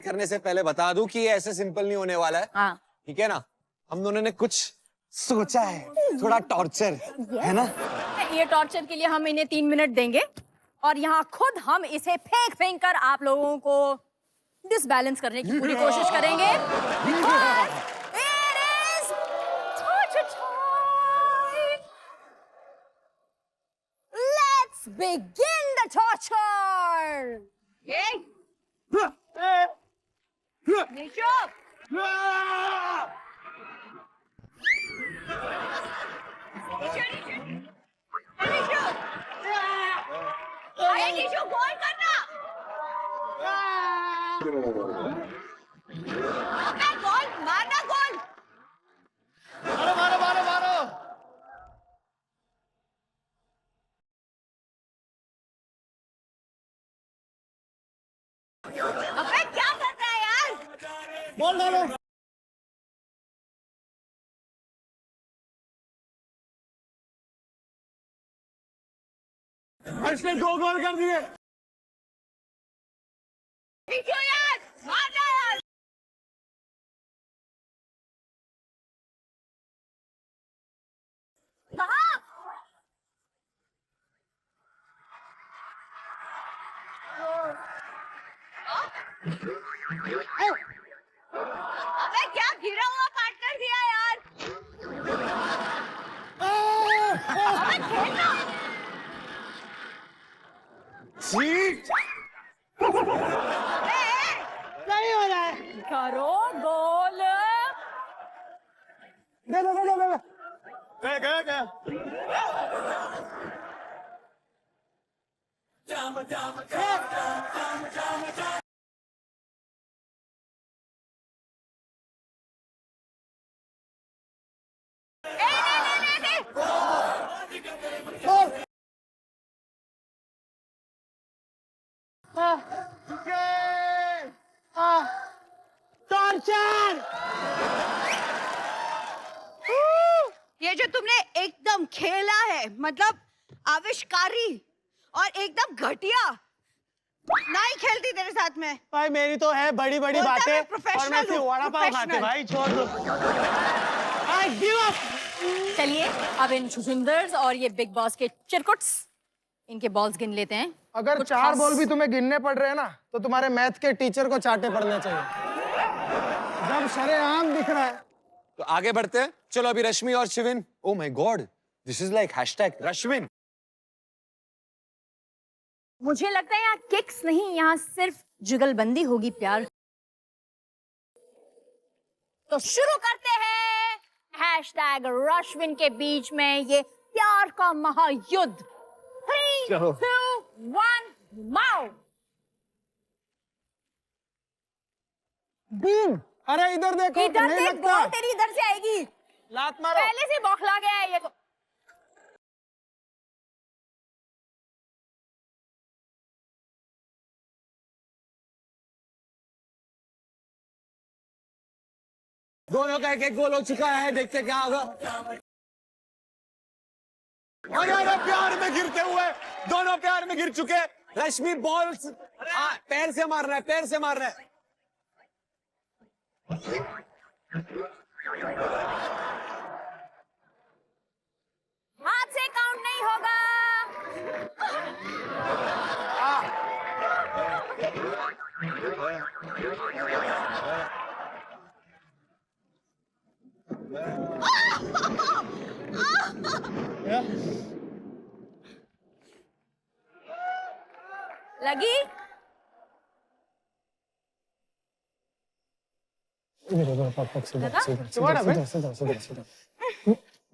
करने से पहले बता दूं कि ये ऐसे सिंपल नहीं होने वाला है। हाँ। ठीक है ना? हम दोनों ने कुछ सोचा है, थोड़ा टॉर्चर है ना? ये टॉर्चर के लिए हम इन्हें 3 मिनट देंगे और यहाँ खुद हम इसे फेंक कर आप लोगों को डिसबैलेंस करने की पूरी कोशिश करेंगे। It is torture time. Let's begin the torture. Nishu. अरे निशु गोल करना। अबे गोल मारना गोल। मारो। अबे क्या कर रहा है यार? बॉल डालो। इसने 2 गोल कर दिए। निशु यार मारना यार। कहाँ? अबे क्या गिरा हुआ पार्टनर दिया यार। अबे खेलना। नहीं हो रहा है। करो गोल। दे। गया। टॉर्चर। ये जो तुमने एकदम खेला है मतलब आविष्कारी और एकदम घटिया, नहीं खेलती तेरे साथ में। भाई मेरी तो है बड़ी बोलता बातें मैं और professional मैं सिर्फ हूँ, वड़ा पाव खाते professional। भाई छोड़ दो। I give up। चलिए अब इन छुछुंदर्स और ये बिग बॉस के चिरकुट्स इनके बॉल्स गिन लेते हैं। अगर कुछ 4 खास- बॉल भी तुम्हें गिनने पड़ रहे हैं ना तो तुम्हारे मैथ के टीचर को चाटे पड़ने चाहिए। जब शरेआम दिख रहा है। तो आगे बढ़ते हैं। चलो अभी रश्मि और Shivin. Oh my God, this is like hashtag Rashmin. मुझे लगता है यहाँ किक्स नहीं, यहाँ सिर्फ जुगलबंदी होगी प्यार। तो शुरू करते हैं हैशटैग रश्मिन के बीच में ये प्यार का महायुद्ध। 3, 2, 1 माओ। बीम, अरे इधर देखो। इधर नहीं देख, लगता। बॉल तेरी इधर से आएगी। लात मारो। पहले से बौखला गया है ये तो। दोनों का एक गोल हो चुका है, देखते क्या होगा। अरे प्यार में गिरते हुए दोनों प्यार में गिर चुके। रश्मि बॉल पैर से मार रहा है, पैर से मार रहा है। हाथ से काउंट नहीं होगा। लगी?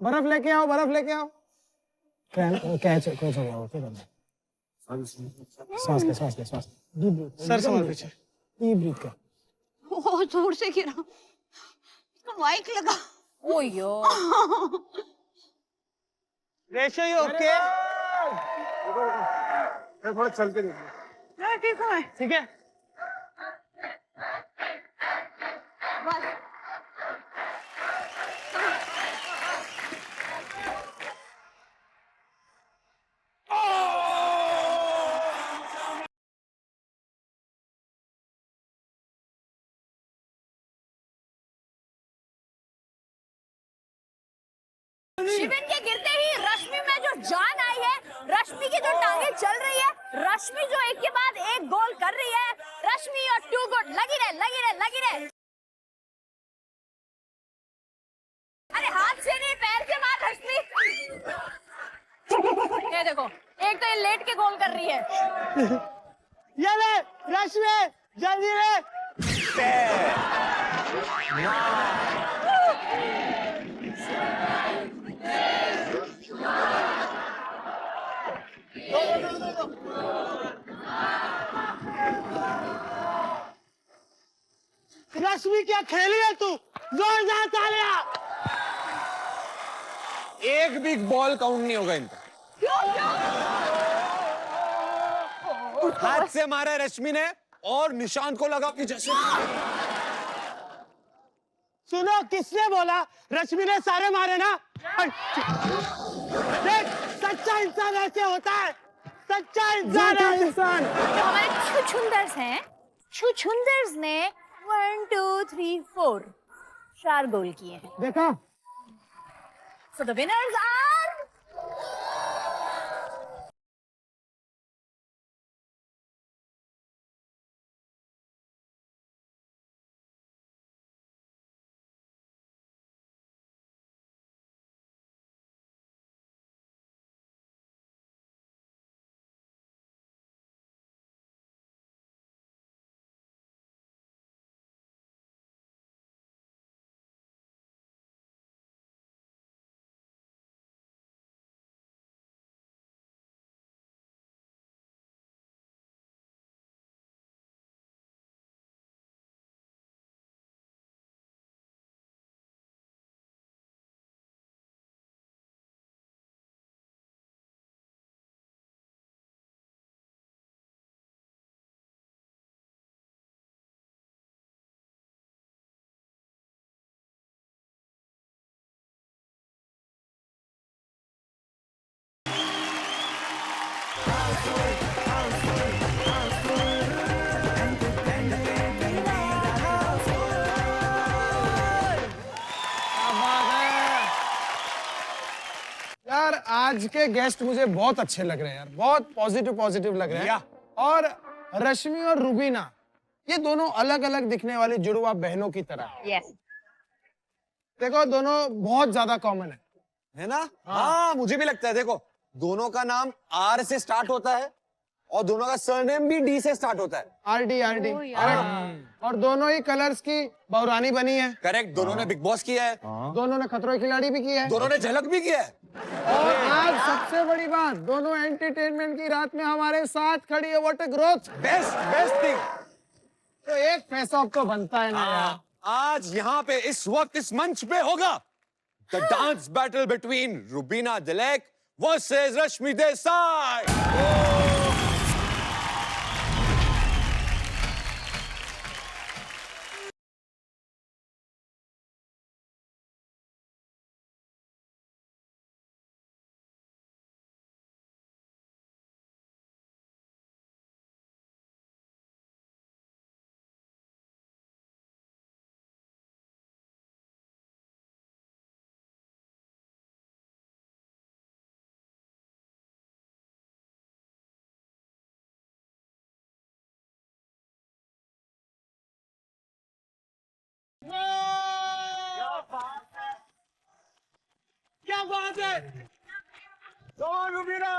बर्फ लेके आओ, बर्फ लेके आओ। कैच हो गया। सांस ले। Deep breath. सर समझ पीछे। डीप ब्रीथ कर। ओ जोर से गिरा, तो माइक लगा। ओ यो। रेशो ही ओके। थोड़ा चल के देखो। ठीक है। ठीक है। बस शिविन के गिरते ही रश्मि में जो जान आई है, रश्मि की जो टांगे चल रही है, रश्मि जो एक के बाद एक गोल कर रही है, रश्मि और टू गुड, लगी रहे लगी रहे लगी रहे। अरे हाथ से नहीं, पैर से मार रश्मि। ये देखो, एक तो ये लेट के गोल कर रही है। ये ले रश्मि, जल्दी ले। रश्मि क्या खेली है तू? जोरदार तालियां। एक भी बॉल काउंट नहीं होगा इनका। हाथ से मारा है रश्मि ने और निशांत को लगा कि जैसे सुनो, किसने बोला रश्मि ने सारे मारे ना? देख, सच्चा इंसान ऐसे होता है। सच्चा इंसान जो हमारे छुछुंदर्स हैं, छुछुंदर्स ने 1 2 3 4 4 गोल किए हैं। देखा, So the winners are यार आज के गेस्ट मुझे बहुत अच्छे लग रहे हैं यार, बहुत पॉजिटिव लग रहे हैं। और रश्मि और रुबीना, ये दोनों अलग अलग दिखने वाली जुड़वा बहनों की तरह। yes. देखो दोनों बहुत ज्यादा कॉमन है ना? हाँ मुझे भी लगता है। देखो दोनों का नाम आर से स्टार्ट होता है और दोनों का सरनेम भी डी से स्टार्ट होता है। RD correct. और दोनों ही कलर्स की बहुरानी बनी है। करेक्ट। दोनों ने बिग बॉस किया है। दोनों ने खतरों के खिलाड़ी भी किया है। दोनों ने झलक भी किया है। और आज सबसे बड़ी बात, दोनों एंटरटेनमेंट की रात में हमारे साथ खड़ी है। What a growth, best thing. तो एक पैसा तो बनता है ना यार। आज यहाँ पे इस वक्त इस मंच पे होगा the dance battle between Rubina Dilaik versus Rashmi Desai. क्या बात है? Come on, Rubina!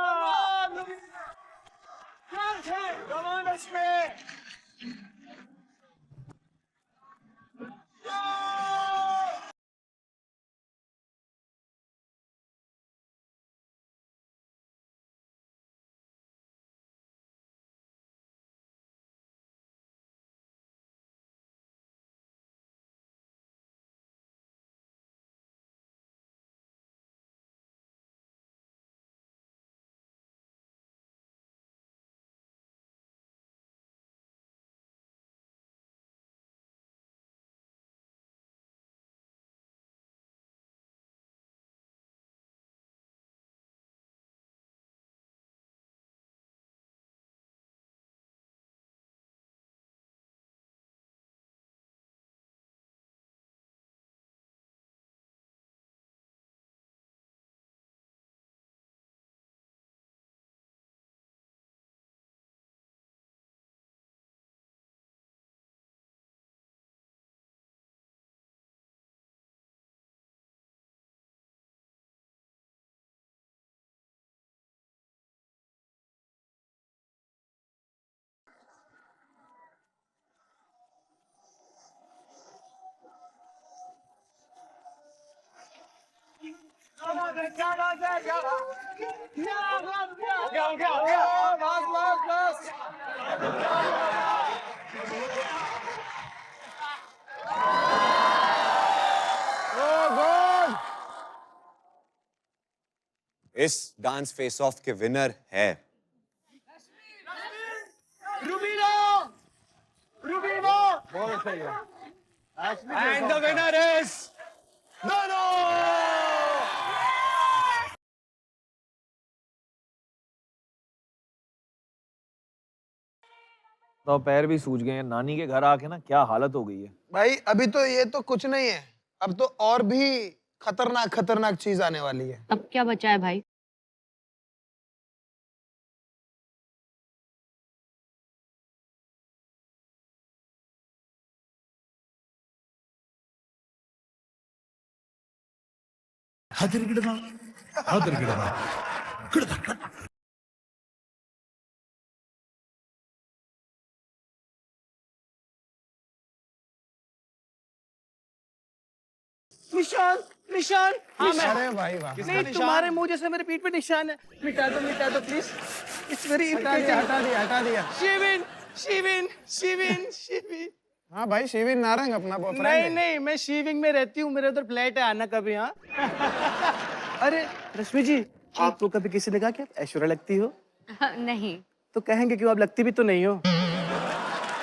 Come on, Rashmi! इस डांस फेस ऑफ के विनर है and the winner is Nono! तो पैर भी सूज गए हैं। नानी के घर आके ना क्या हालत हो गई है। भाई अभी तो ये तो कुछ नहीं है, अब तो और भी खतरनाक खतरनाक चीज आने वाली है। अब क्या बचा है भाई? निशान निशान हाँ मैं अरे भाई वाह, नहीं तुम्हारे मुंह जैसे मेरे पीठ पे निशान है। मिटा दो प्लीज। इट्स वेरी हटा दिया हटा दिया हटा दिया। शिविन शिविन शिविन शिविन। हाँ भाई, शिविन नारंग अपना बॉयफ्रेंड नहीं है। नहीं, मैं शिविंग में रहती हूँ, मेरे उधर फ्लैट है, आना कभी। हाँ अरे रश्मि जी, आपको कभी किसी ने कहा कि आप ऐश्वर्या लगती हो? नहीं। तो कहेंगे कि आप लगती भी तो नहीं हो।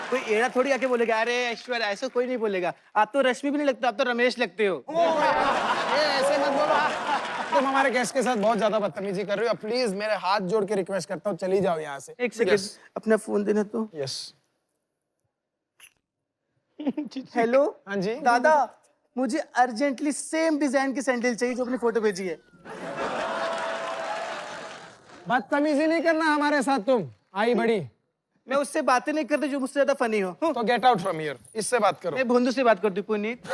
कोई एड़ा थोड़ी आके बोलेगा अरे ऐश्वर्या, ऐसा कोई नहीं बोलेगा। आप तो रश्मि भी नहीं लगते, आप तो रमेश लगते हो। ये ऐसे मत बोलो, तुम हमारे गेस्ट के साथ बहुत ज्यादा बदतमीजी कर रहे हो। प्लीज मेरे हाथ जोड़ के रिक्वेस्ट करता हूँ, चली जाओ यहाँ से। एक सेकंड, अपना फोन देना तो। यस। हेलो हाँ जी दादा, मुझे अर्जेंटली सेम डिजाइन की सैंडल चाहिए जो अपनी फोटो भेजी है। बदतमीजी नहीं करना हमारे साथ, तुम आई बड़ी। मैं उससे बातें नहीं करती जो मुझसे ज्यादा फनी हो। तो गेट आउट फ्रॉम हियर, इससे बात करो। मैं भोंदू से बात करती हूँ, पुनीत।